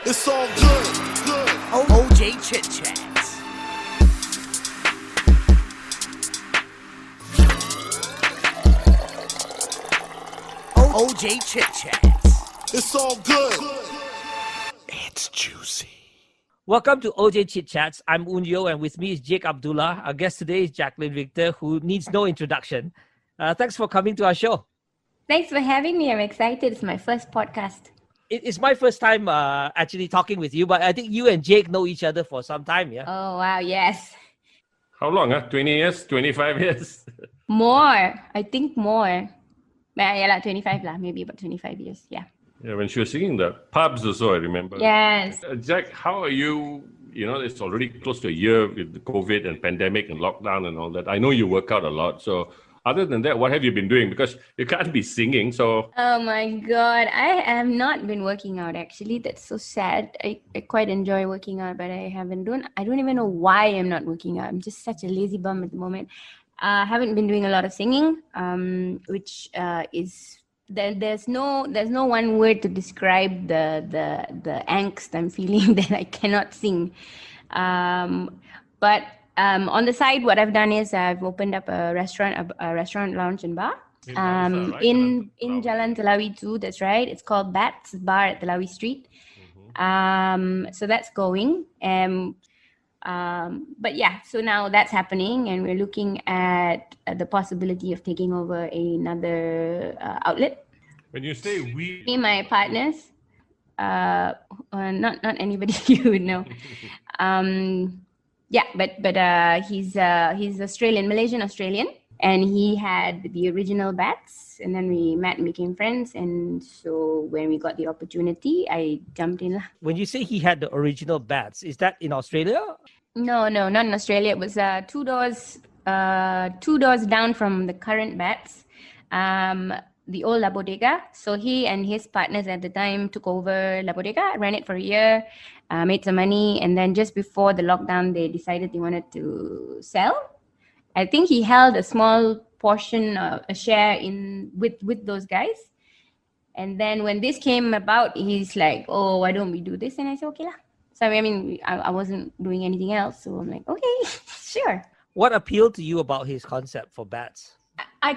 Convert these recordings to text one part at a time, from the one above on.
It's all good, good. OJ Chit Chats. OJ Chit Chats. It's all good. It's juicy. Welcome to OJ Chit Chats. I'm Oon and with me is Jake Abdullah. Our guest today is Jaclyn Victor, who needs no introduction. Thanks for coming to our show. Thanks for having me. I'm excited. It's my first podcast. It's my first time actually talking with you, but I think you and Jake know each other for some time, yeah? Oh, wow. Yes. How long? 20 years? 25 years? More. I think more. Yeah, 25 lah. Maybe about 25 years. Yeah. Yeah, when she was singing the pubs also, I remember. Yes. Jack, how are you? You know, it's already close to a year with the COVID and pandemic and lockdown and all that. I know you work out a lot. So other than that, what have you been doing? Because you can't be singing, so... Oh my God. I have not been working out, actually. That's so sad. I quite enjoy working out, but I don't even know why I'm not working out. I'm just such a lazy bum at the moment. I haven't been doing a lot of singing, which is... There's no one word to describe the angst I'm feeling that I cannot sing. But on the side, what I've done is I've opened up a restaurant lounge and bar in Jalan Telawi too. That's right. It's called Bats Bar at Telawi Street. So that's going. But yeah, so now that's happening, and we're looking at the possibility of taking over another outlet. When you say we... Me and my partners, not anybody you would know. Yeah, but he's Malaysian Australian, and he had the original Bats, and then we met and became friends, and so when we got the opportunity, I jumped in. When you say he had the original Bats, is that in Australia? No, not in Australia. It was two doors down from the current Bats, the old La Bodega. So he and his partners at the time took over La Bodega, ran it for a year, made some money, and then just before the lockdown, they decided they wanted to sell. I think he held a small portion, a share with those guys. And then when this came about, he's like, "Oh, why don't we do this?" And I said, "Okay lah." So I mean, I wasn't doing anything else, so I'm like, "Okay, sure." What appealed to you about his concept for Bats? I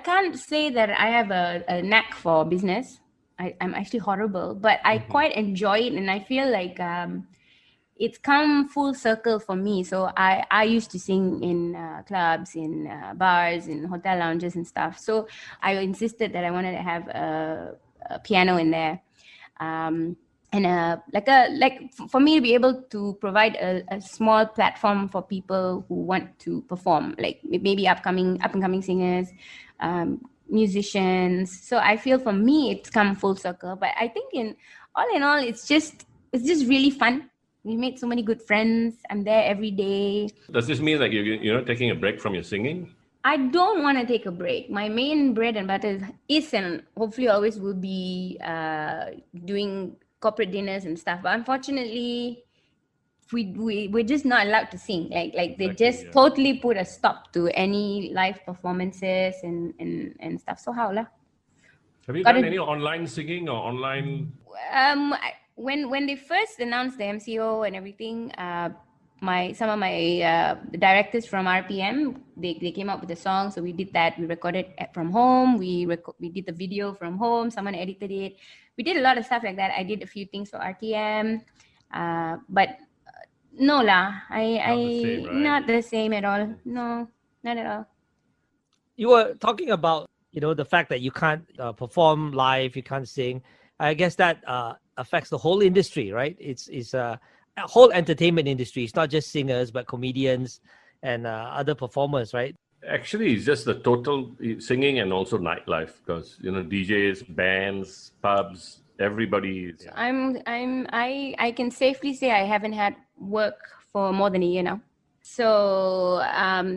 can't say that I have a knack for business. I'm actually horrible, but I quite enjoy it, and I feel like it's come full circle for me. So I used to sing in clubs, in bars, in hotel lounges and stuff. So I insisted that I wanted to have a piano in there, and for me to be able to provide a small platform for people who want to perform, like maybe up and coming singers, musicians. So I feel for me it's come full circle. But I think in all, it's just really fun. We made so many good friends. I'm there every day. Does this mean that you're not taking a break from your singing? I don't want to take a break. My main bread and butter is and hopefully always will be doing corporate dinners and stuff. But unfortunately, we're just not allowed to sing. Like they just totally put a stop to any live performances and stuff. So how lah? Have you done any online singing or online? When they first announced the MCO and everything, some of my directors from RPM, they came up with a song, so we did that. We recorded from home. We did the video from home. Someone edited it. We did a lot of stuff like that. I did a few things for RTM, but no lah. Not the same at all. No, not at all. You were talking about the fact that you can't perform live, you can't sing. I guess that affects the whole industry, right? It's a whole entertainment industry. It's not just singers, but comedians and other performers, right? Actually, it's just the total singing and also nightlife, because DJs, bands, pubs, everybody. I can safely say I haven't had work for more than a year now. So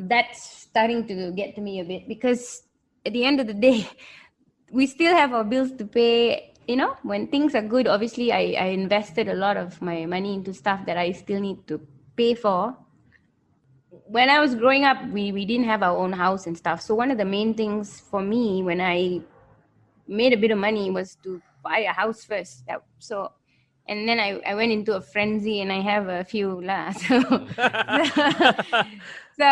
that's starting to get to me a bit, because at the end of the day, we still have our bills to pay. When things are good, obviously I invested a lot of my money into stuff that I still need to pay for. When I was growing up, we didn't have our own house and stuff. So one of the main things for me when I made a bit of money was to buy a house first. So And then I went into a frenzy and I have a few lah. So so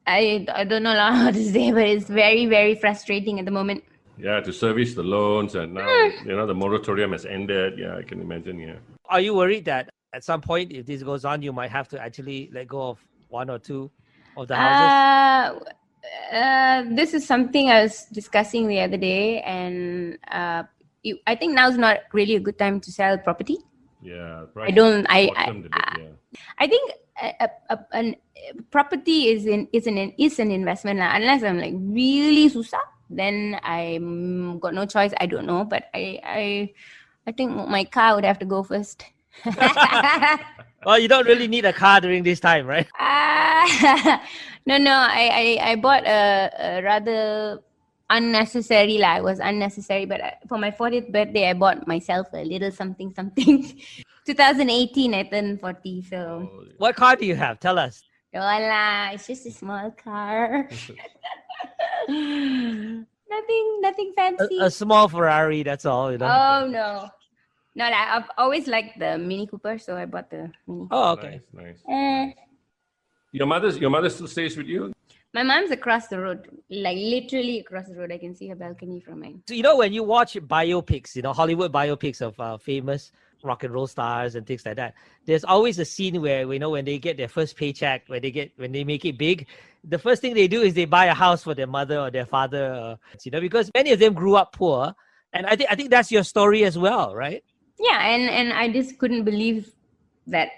I don't know lah how to say, but it's very, very frustrating at the moment. Yeah, to service the loans, and now the moratorium has ended. Yeah, I can imagine. Yeah. Are you worried that at some point, if this goes on, you might have to actually let go of one or two of the houses? This is something I was discussing the other day, and I think now's not really a good time to sell property. Yeah. I don't. bottomed a bit, yeah. I think a property is an investment lah. Unless I'm like really susah, then I'm got no choice. I don't know, but I think my car would have to go first. Well, you don't really need a car during this time, right? No. I bought a rather unnecessary lah. It was unnecessary, but for my 40th birthday, I bought myself a little something. 2018, I turned 40. So What car do you have? Tell us. voila, it's just a small car. nothing fancy. A small Ferrari, that's all. Oh no. No, I've always liked the Mini Cooper, so I bought the Mini. Oh, okay. Nice. Eh. Your mother still stays with you? My mom's across the road, like literally across the road. I can see her balcony from mine. So, when you watch biopics, Hollywood biopics of famous rock and roll stars and things like that, there's always a scene where, when they get their first paycheck, when they make it big, the first thing they do is they buy a house for their mother or their father, because many of them grew up poor. And I think that's your story as well, right? Yeah, and I just couldn't believe that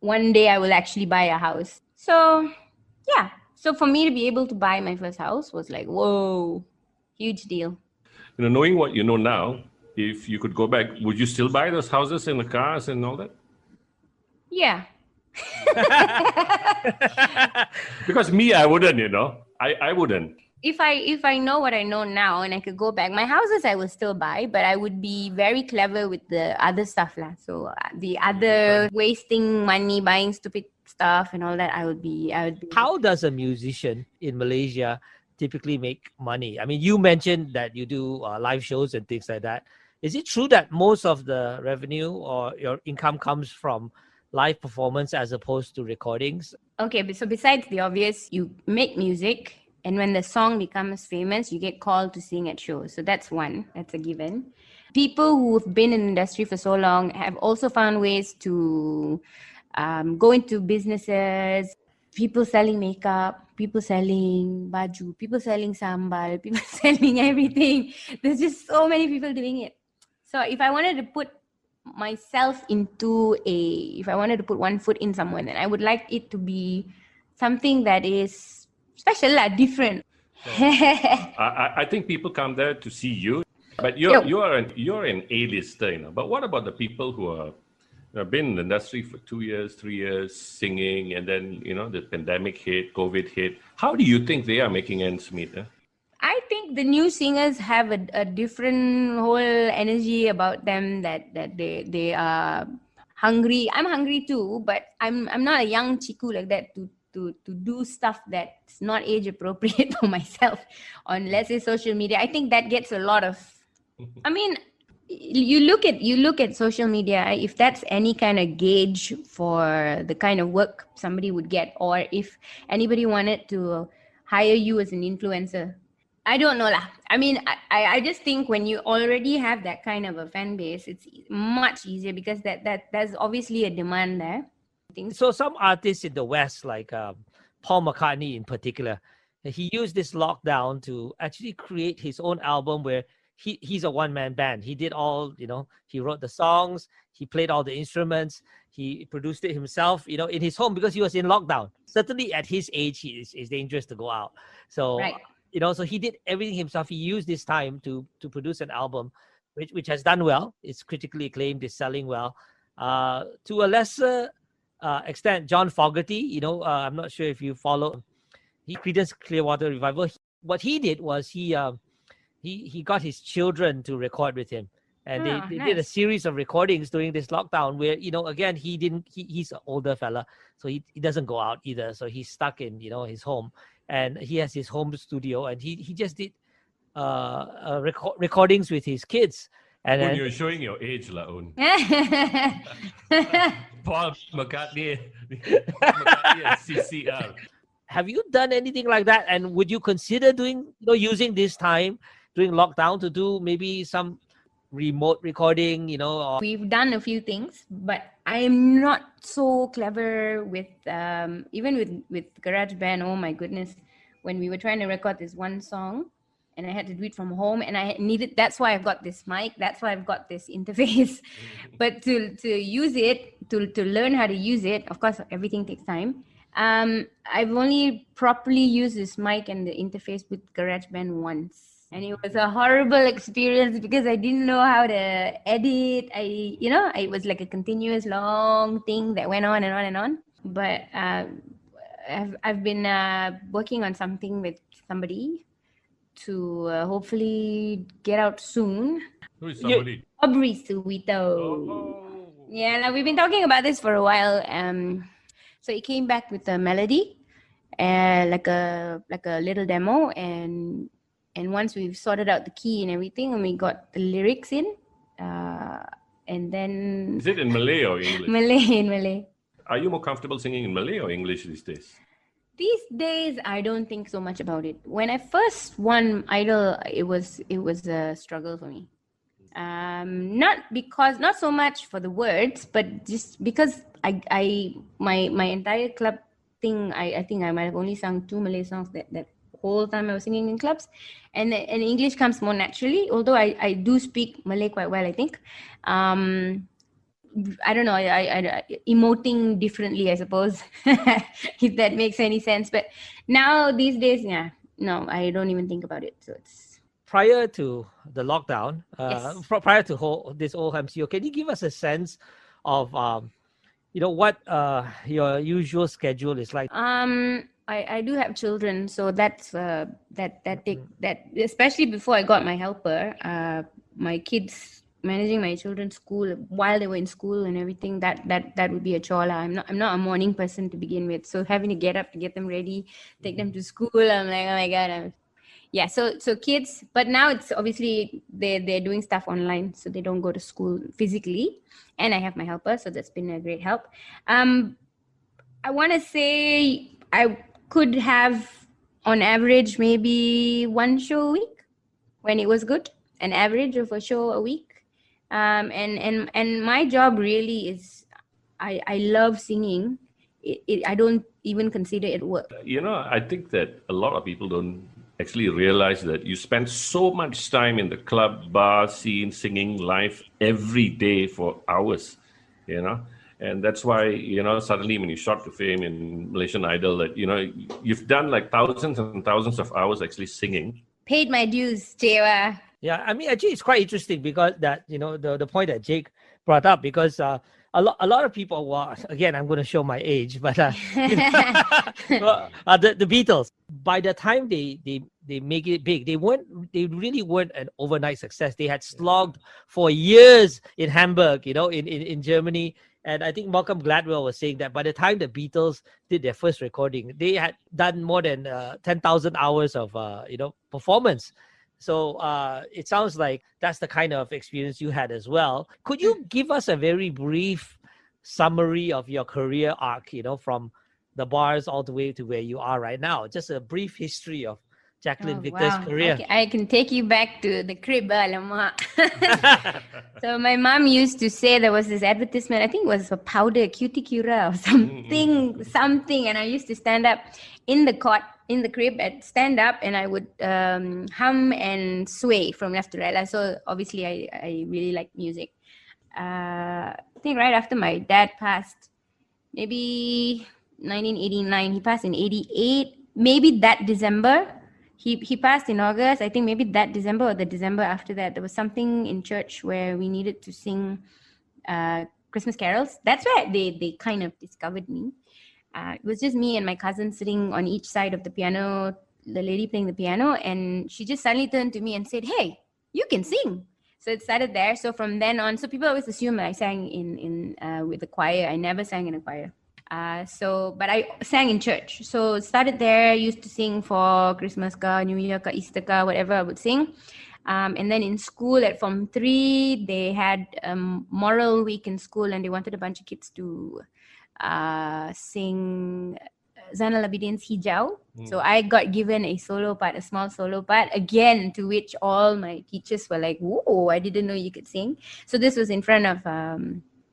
one day I will actually buy a house. So, yeah. So for me to be able to buy my first house was like, whoa, huge deal. Knowing what you know now, if you could go back, would you still buy those houses and the cars and all that? Yeah. Because me, I wouldn't, I wouldn't. If I know what I know now and I could go back, my houses I will still buy, but I would be very clever with the other stuff lah. So the other wasting money buying stupid stuff and all that, I would be. How does a musician in Malaysia typically make money? I mean, you mentioned that you do live shows and things like that. Is it true that most of the revenue or your income comes from live performance as opposed to recordings? Okay, so besides the obvious, you make music. And when the song becomes famous, you get called to sing at shows. So that's a given. People who've been in the industry for so long have also found ways to go into businesses, people selling makeup, people selling baju, people selling sambal, people selling everything. There's just so many people doing it. So if I wanted to put myself if I wanted to put one foot in somewhere, then I would like it to be something that is special, different. I think people come there to see you, but you're an A-lister, But what about the people who have been in the industry for 2 years, 3 years, singing, and then the pandemic hit, COVID hit? How do you think they are making ends meet? I think the new singers have a different whole energy about them that they are hungry. I'm hungry too, but I'm not a young chiku like that to do stuff that's not age appropriate for myself on, let's say, social media. I think that gets a lot of, I mean, you look at social media, if that's any kind of gauge for the kind of work somebody would get, or if anybody wanted to hire you as an influencer, I don't know lah. I mean, I just think when you already have that kind of a fan base, it's much easier because there's obviously a demand there. So some artists in the West, like Paul McCartney in particular, he used this lockdown to actually create his own album where he's a one-man band. He did all, he wrote the songs, he played all the instruments, he produced it himself, in his home because he was in lockdown. Certainly at his age, it's dangerous to go out. So, right. So he did everything himself. He used this time to produce an album, which has done well. It's critically acclaimed, it's selling well. To a lesser extent, John Fogarty, I'm not sure if you follow, he Creedence Clearwater Revival. What he did was he got his children to record with him, and they did a series of recordings during this lockdown where, again, he's an older fella, so he doesn't go out either, so he's stuck in his home, and he has his home studio, and he just did recordings with his kids. And Oon, then, you're showing your age, lah, Oon. Paul McCartney, and CCR. have you done anything like that? And would you consider doing, using this time during lockdown to do maybe some remote recording, or We've done a few things, but I'm not so clever with even with GarageBand. Oh my goodness, when we were trying to record this one song, and I had to do it from home, and I needed. That's why I've got this mic. That's why I've got this interface. But to use it, to learn how to use it, of course, everything takes time. I've only properly used this mic and the interface with GarageBand once, and it was a horrible experience because I didn't know how to edit. It was like a continuous long thing that went on and on and on. But I've been working on something with somebody to hopefully get out soon. Who is somebody? Aubrey Suwito. Oh. Yeah, we've been talking about this for a while. So he came back with a melody, like a little demo, and once we've sorted out the key and everything, and we got the lyrics in, and then Is it in Malay or English? Malay. Are you more comfortable singing in Malay or English these days? These days, I don't think so much about it. When I first won Idol, it was a struggle for me. Not so much for the words, but just because my entire club thing, I think I might have only sung 2 Malay songs that whole time I was singing in clubs, and English comes more naturally. Although I do speak Malay quite well, I think. I don't know, I emoting differently, I suppose, if that makes any sense. But now these days, no, I don't even think about it. So it's prior to the lockdown, Yes. prior to this whole MCO, can you give us a sense of, what your usual schedule is like? I do have children, so that's that especially before I got my helper, my kids, managing my children's school while they were in school and everything, that would be a chore. I'm not a morning person to begin with, so having to get up to get them ready, take them to school, I'm like, oh my god. So kids, but now it's obviously they're doing stuff online, so they don't go to school physically, and I have my helper, so that's been a great help. I want to say I could have on average maybe 1 show a week when it was good, an average of a show a week. And my job really is, I love singing. I don't even consider it work. I think that a lot of people don't actually realize that you spend so much time in the club, bar scene, singing live every day for hours, and that's why, suddenly when you shot to fame in Malaysian Idol, that, you've done like thousands and thousands of hours actually singing. Paid my dues, Chewa. Yeah, I mean, actually, it's quite interesting because that, the point that Jake brought up, because a lot of people, well, again, I'm going to show my age, but the Beatles, by the time they make it big, they really weren't an overnight success. They had slogged for years in Hamburg, in Germany. And I think Malcolm Gladwell was saying that by the time the Beatles did their first recording, they had done more than 10,000 hours of performance. So it sounds like that's the kind of experience you had as well. Could you give us a very brief summary of your career arc, from the bars all the way to where you are right now? Just a brief history of Jaclyn Victor's career. I can take you back to the crib, alamak. So my mom used to say there was this advertisement, I think it was for powder, Cuticura or something. And I used to stand up in the cot, in the crib, and stand up, and I would hum and sway from left to right. So obviously I really like music. I think right after my dad passed, maybe 1989, he passed in 88, maybe that December. He passed in August. I think maybe that December or the December after that, there was something in church where we needed to sing Christmas carols. That's where they kind of discovered me. It was just me and my cousin sitting on each side of the piano, the lady playing the piano, and she just suddenly turned to me and said, "Hey, you can sing." So it started there. So from then on, so people always assume I sang in with the choir. I never sang in a choir. But I sang in church. So started there, used to sing for Christmas ka, New Year ka, Easter ka, whatever I would sing. And then in school at Form 3, they had moral week in school, and they wanted a bunch of kids to sing Zainal Abidin's Hijau. So I got given a solo part, a small solo part, again, to which all my teachers were like, whoa, I didn't know you could sing. So this was in front of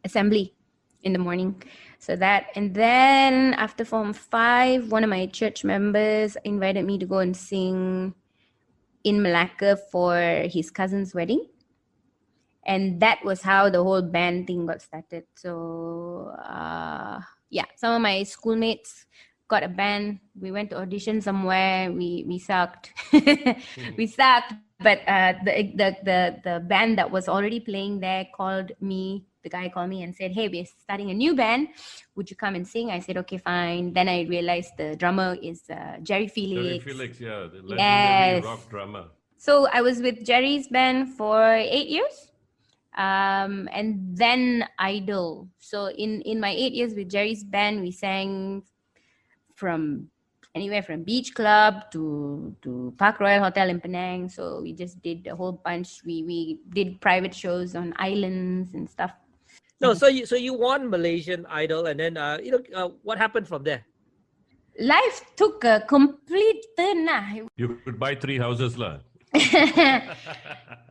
assembly in the morning. So that, and then after Form 5, one of my church members invited me to go and sing in Malacca for his cousin's wedding. And that was how the whole band thing got started. So yeah, some of my schoolmates got a band. We went to audition somewhere. We sucked. We sucked. But the band that was already playing there called me. The guy called me and said, "Hey, we're starting a new band. Would you come and sing?" I said, "Okay, fine." Then I realized the drummer is Jerry Felix. Jerry Felix, yeah, the legendary rock drummer. So I was with Jerry's band for 8 years. And then Idol. So in my 8 years with Jerry's band, we sang from anywhere from Beach Club to Park Royal Hotel in Penang. So we just did a whole bunch. We did private shows on islands and stuff. No, so you won Malaysian Idol, and then what happened from there? Life took a complete turn. You could buy 3 houses, lah.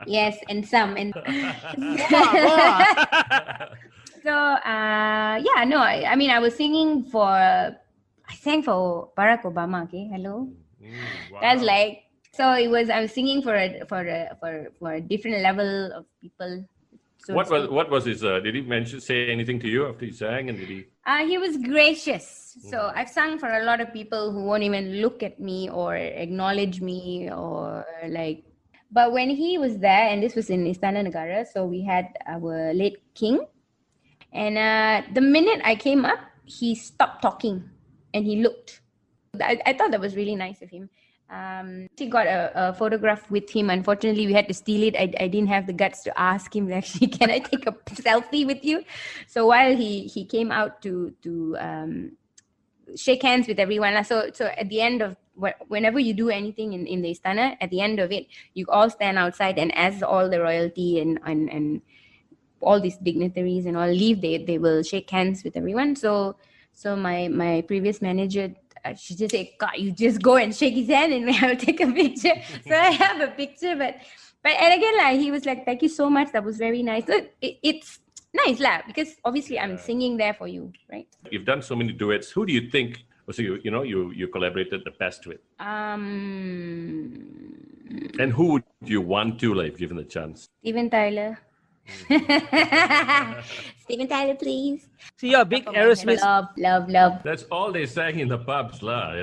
Yes, and some. And so yeah, no, I mean, I sang for Barack Obama. Okay, hello. Wow. That's like, so I was singing for a different level of people. So what was his? Did he say anything to you after he sang? And did he? He was gracious. So I've sung for a lot of people who won't even look at me or acknowledge me or like. But when he was there, and this was in Istana Negara, so we had our late king, and the minute I came up, he stopped talking, and he looked. I thought that was really nice of him. She got a photograph with him. Unfortunately, we had to steal it. I didn't have the guts to ask him, actually, can I take a selfie with you? So while he came out to shake hands with everyone. So at the end of, whenever you do anything in the Istana, at the end of it, you all stand outside, and as all the royalty and all these dignitaries and all leave, they will shake hands with everyone. So my previous manager, she just said, "God, you just go and shake his hand and I'll take a picture." So I have a picture, but and again, he was like, "Thank you so much. That was very nice." So it's nice, because obviously I'm singing there for you, right? You've done so many duets. Who do you think? So you collaborated the best with? And who would you want to, like, given the chance? Steven Tyler. Steven Tyler, please. So you're a big Aerosmith. Love. That's all they sang in the pubs, lah.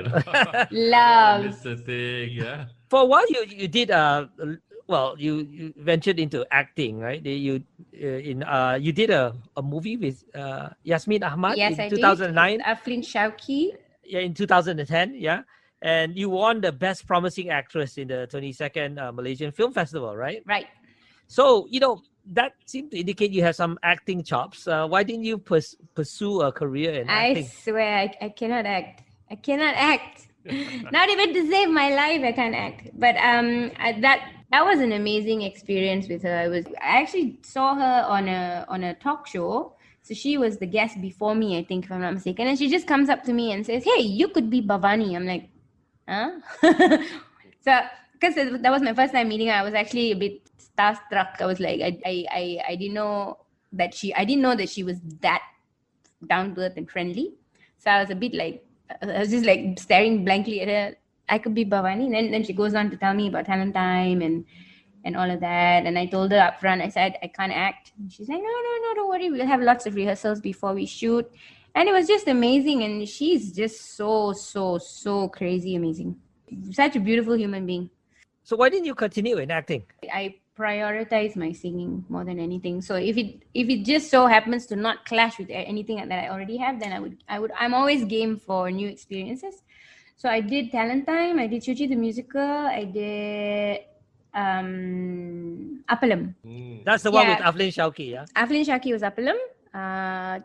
Love. It's the thing, yeah. For a while, you did you ventured into acting, right? You did a movie with Yasmin Ahmad in 2009. Aflin Shauki. Yeah, in 2010, yeah. And you won the Best Promising Actress in the 22nd Malaysian Film Festival, right? Right. So, that seemed to indicate you have some acting chops. Why didn't you pursue a career in acting? I swear, I cannot act. I cannot act. Not even to save my life, I can't act. But that was an amazing experience with her. I actually saw her on a talk show. So she was the guest before me, I think, if I'm not mistaken. And she just comes up to me and says, "Hey, you could be Bhavani." I'm like, huh? So, because that was my first time meeting her, I was actually a bit starstruck. I was like, I didn't know that she was that down to earth and friendly. So I was a bit like, I was just like staring blankly at her. I could be Bhavani. And then she goes on to tell me about talent time and all of that. And I told her up front, I said, I can't act. And she's like, no, don't worry. We'll have lots of rehearsals before we shoot. And it was just amazing. And she's just so crazy amazing. Such a beautiful human being. So why didn't you continue in acting? I prioritize my singing more than anything. So if it just so happens to not clash with anything that I already have, then I'm always game for new experiences. So I did Talent Time, I did Chuchi the Musical, I did Appalam. That's the one with Aflin Shauki, yeah? Aflin Shauki was Appalam.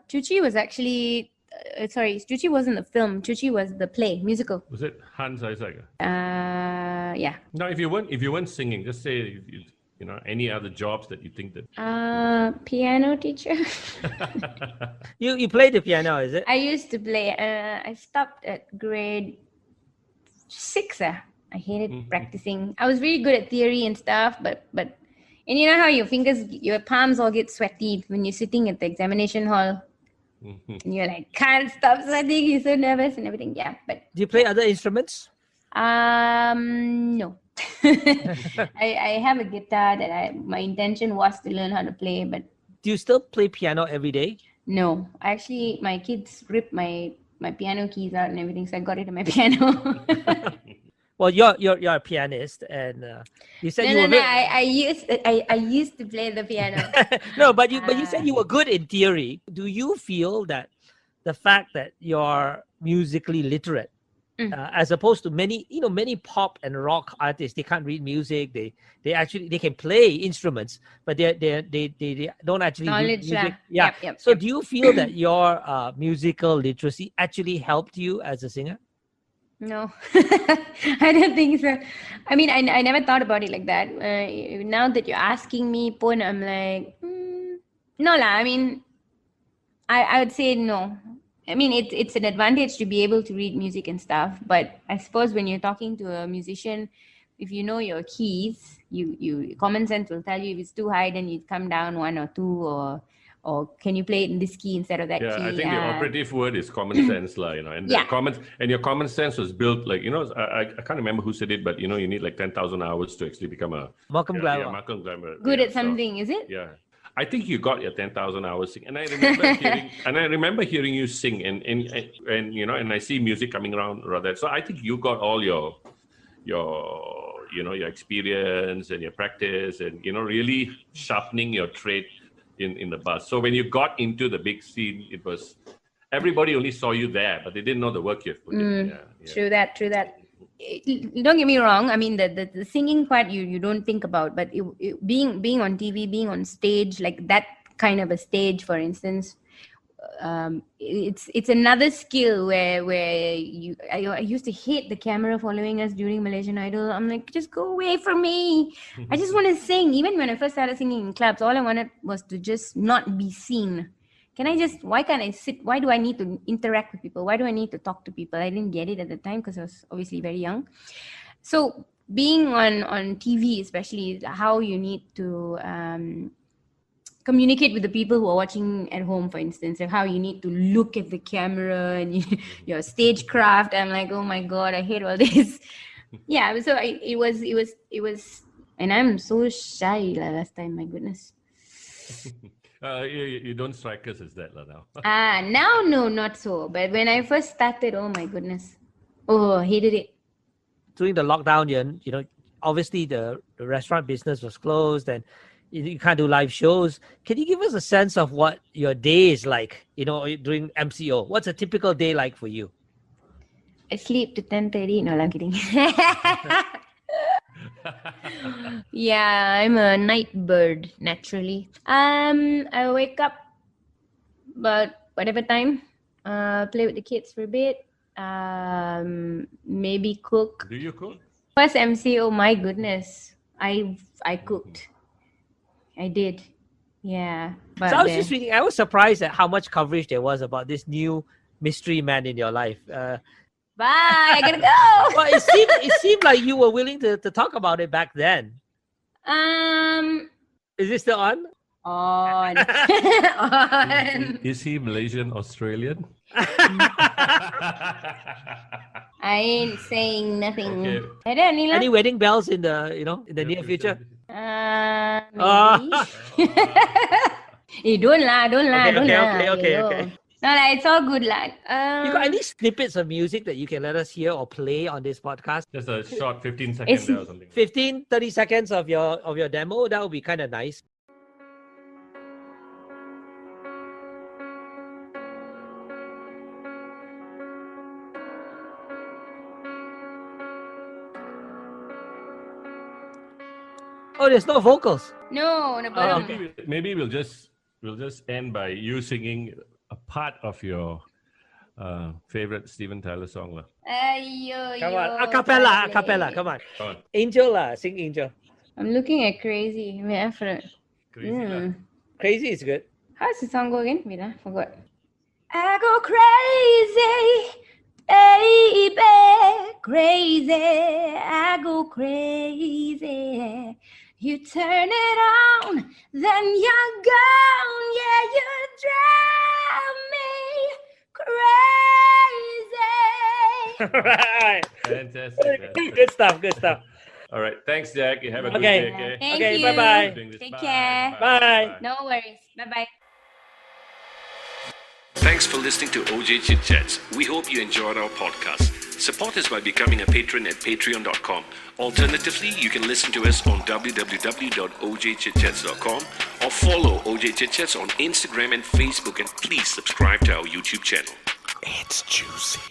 Chuchi was actually Chuchi wasn't the film. Chuchi was the play, musical. Was it Hans Isaac? Yeah. Now, if you weren't singing, just say any other jobs that you think that. Piano teacher. You play the piano, is it? I used to play. I stopped at grade 6. I hated practicing. I was really good at theory and stuff, but and you know how your palms all get sweaty when you're sitting at the examination hall, and you're like can't stop sweating. You're so nervous and everything. Yeah, but Do you play other instruments? no. I have a guitar that my intention was to learn how to play, but Do you still play piano every day? no. Actually, my kids ripped my piano keys out and everything, so I got rid of my piano. Well, you're a pianist, and you said you were No. I used to play the piano. no, but you said you were good in theory. Do you feel that the fact that you're musically literate, as opposed to many pop and rock artists, they can't read music. They can play instruments, but they don't actually read Knowledge, music. yeah. Yeah. Yep. Do you feel that your musical literacy actually helped you as a singer? No, I don't think so. I mean, I never thought about it like that. Now that you're asking me, I'm like, no lah. I mean, I would say no. I mean, it's an advantage to be able to read music and stuff. But I suppose when you're talking to a musician, if you know your keys, you common sense will tell you if it's too high, then you come down 1 or 2, or can you play it in this key instead of that key? I think the operative word is common sense, and your common sense was built I can't remember who said it, but you need like 10,000 hours to actually become a Malcolm Gladwell. Yeah, Malcolm Gladwell. Good at something, is it? Yeah. I think you got your 10,000 hours sing, and I remember hearing you sing, and I see music coming around rather. So I think you got all your experience and your practice, and really sharpening your trade in the bus. So when you got into the big scene, it was everybody only saw you there, but they didn't know the work you've put in. Yeah. True that. Don't get me wrong. I mean, the singing part you don't think about, but being on TV, being on stage, like that kind of a stage, for instance, it's another skill where I used to hate the camera following us during Malaysian Idol. I'm like, just go away from me. I just want to sing. Even when I first started singing in clubs, all I wanted was to just not be seen. Why can't I sit? Why do I need to interact with people? Why do I need to talk to people? I didn't get it at the time because I was obviously very young. So being on TV, especially, how you need to communicate with the people who are watching at home, for instance, and how you need to look at the camera and your stagecraft. I'm like, oh my God, I hate all this. Yeah, so it was, and I'm so shy last time, my goodness. You don't strike us as that now. Now, no, not so. But when I first started, oh my goodness. Oh, I hated it. During the lockdown, obviously the restaurant business was closed and you can't do live shows. Can you give us a sense of what your day is like, during MCO? What's a typical day like for you? I sleep to 10:30. No, I'm kidding. Yeah, I'm a night bird, naturally. I wake up about whatever time, play with the kids for a bit, maybe cook. Do you cook? First MCO, my goodness, I cooked. I did. Yeah. But so I was just thinking, I was surprised at how much coverage there was about this new mystery man in your life. Bye, I gotta go. Well, it seemed like you were willing to talk about it back then. Is it still on? On. Is he Malaysian Australian? I ain't saying nothing. Okay. Any wedding bells in the near future? Maybe. Don't lie. Okay. No, it's all good, lad. You got any snippets of music that you can let us hear or play on this podcast? Just a short 15 seconds or something. 30 seconds of your demo, that would be kind of nice. Oh, there's no vocals. No, Maybe we'll just end by you singing a part of your favorite Steven Tyler song lah. Come on, a cappella, come on. Come on. Angel lah, sing Angel. I'm looking at Crazy. Wait, I forgot. Crazy lah. Crazy is good. How's the song go again? Wait, I forgot. I go crazy, baby, crazy. I go crazy. You turn it on, then you're gone. Yeah, you drive me crazy. Right. Fantastic. Good stuff, good stuff. All right. Thanks, Jack. You have a good Okay. day, okay? Thank Okay, you. bye-bye. Doing this. Take Bye. care. Bye. No worries. Bye-bye. Thanks for listening to OJ Chit Chats. We hope you enjoyed our podcast. Support us by becoming a patron at patreon.com. Alternatively, you can listen to us on www.ojchitchats.com or follow OJ Chit Chats on Instagram and Facebook, and please subscribe to our YouTube channel. It's juicy.